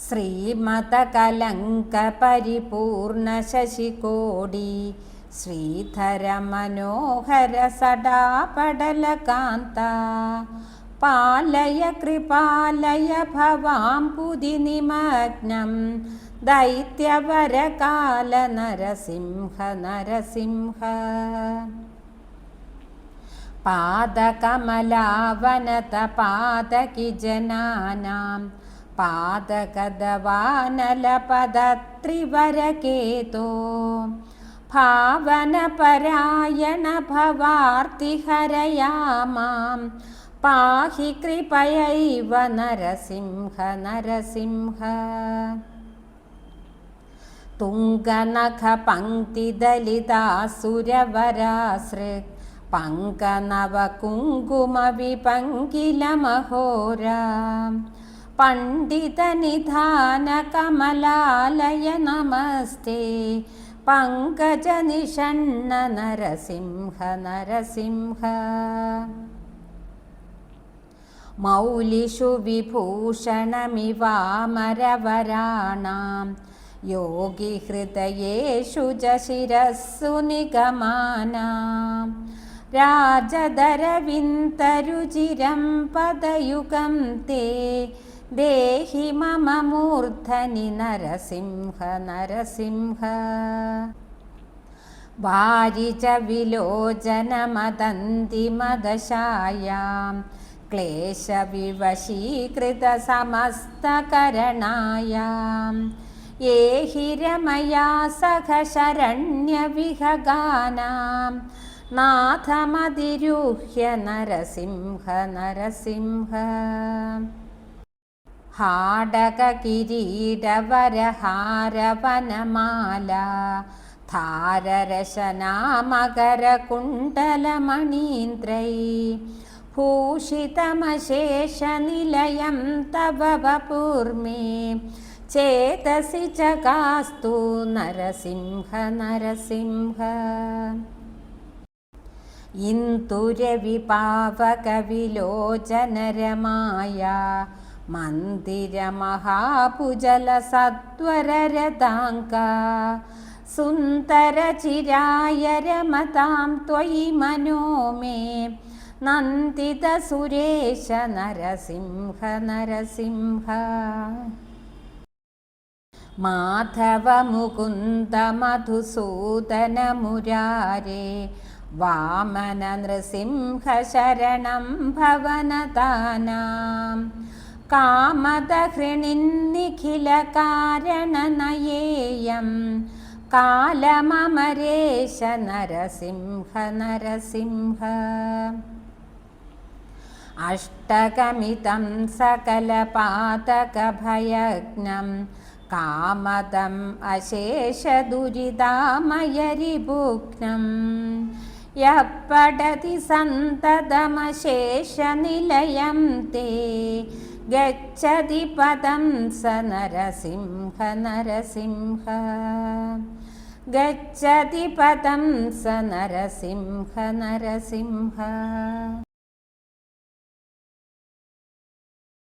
ശ്രീമതകലങ്കപരിപൂർണശശികോടി ശ്രീധരമനോഹരസടാപടലകാന്ത പാലയ കൃപാലയ ഭവാംബുധി നിമഗ്നം ദൈത്യവരകാല നരസിംഹ നരസിംഹ. പാദകമലാവനത പാദകിജനാനാം പാദകദവാനലപദത്രിവരകേതോ ഭാവനപരായണ ഭവാർത്തിഹരയാമാം പാഹി കൃപയൈവ നരസിംഹ നരസിംഹ. തുംഗനഖപംക്തിദലിതാസുരവരാസൃക് പങ്കനവകുങ്കുമവിപങ്കിലമഹോരാ പണ്ഡിതനിധാനകമലാലയ നമസ്തേ പങ്കജനിഷണ്ണ നരസിംഹ നരസിംഹ. മൗലിഷു വിഭൂഷണമിവാമരവരാണാം യോഗിഹൃദയേഷു ച ശിരസ്സു നിഗമാനാം രാജധരവിന്തരുചിരം പദയുഗം തേ ദേഹി മമ മൂർധനി നരസിംഹ നരസിംഹ. വാരിച വിലോചനമദന്തിമദശായാം ക്ലേശവിവശീകൃതസമസ്തകരണായാം ഏഹി രമയാ സഖ ശരണ്യവിഹഗാനാം നാഥമതിരുഹ്യ നരസിംഹ നരസിംഹ. ഹാടകകിരീടവരഹാരവനമാല ധാരരശനാമകരകുണ്ടലമണീന്ദ്രൈ ഭൂഷിതമശേഷനിലയം തവ വപുർമേ ചേതസി ചകാസ്തു നരസിംഹ നരസിംഹ. ഇന്ദുരവിപാവകവിലോചനരമായ മന്ദിരമഹാഭുജലസത്വരരതാങ്ക സുന്ദരചിരായ രമതാം ത്വയി മനോ മേ നന്ദിതസുരേശ നരസിംഹ നരസിംഹ. മാധവ മുകുന്ദ മധുസൂദന മുരാരേ വാമന നൃസിംഹ ശരണം ഭവനതാനാം കാമദഹൃണിന്നിഖില കാരണനയേയം കാലമമരേശ നരസിംഹ നരസിംഹ. അഷ്ടകമിതം സകലപാതകഭയഗ്നം കാമദം അശേഷദുരിതാമയരിഭുഗ്നം യഃ പഠതി സന്തതമശേഷനിലയം തേ ഗച്ഛതി പദം സ നരസിംഹ നരസിംഹ. ഗച്ഛതി പദം സ നരസിംഹ നരസിംഹ.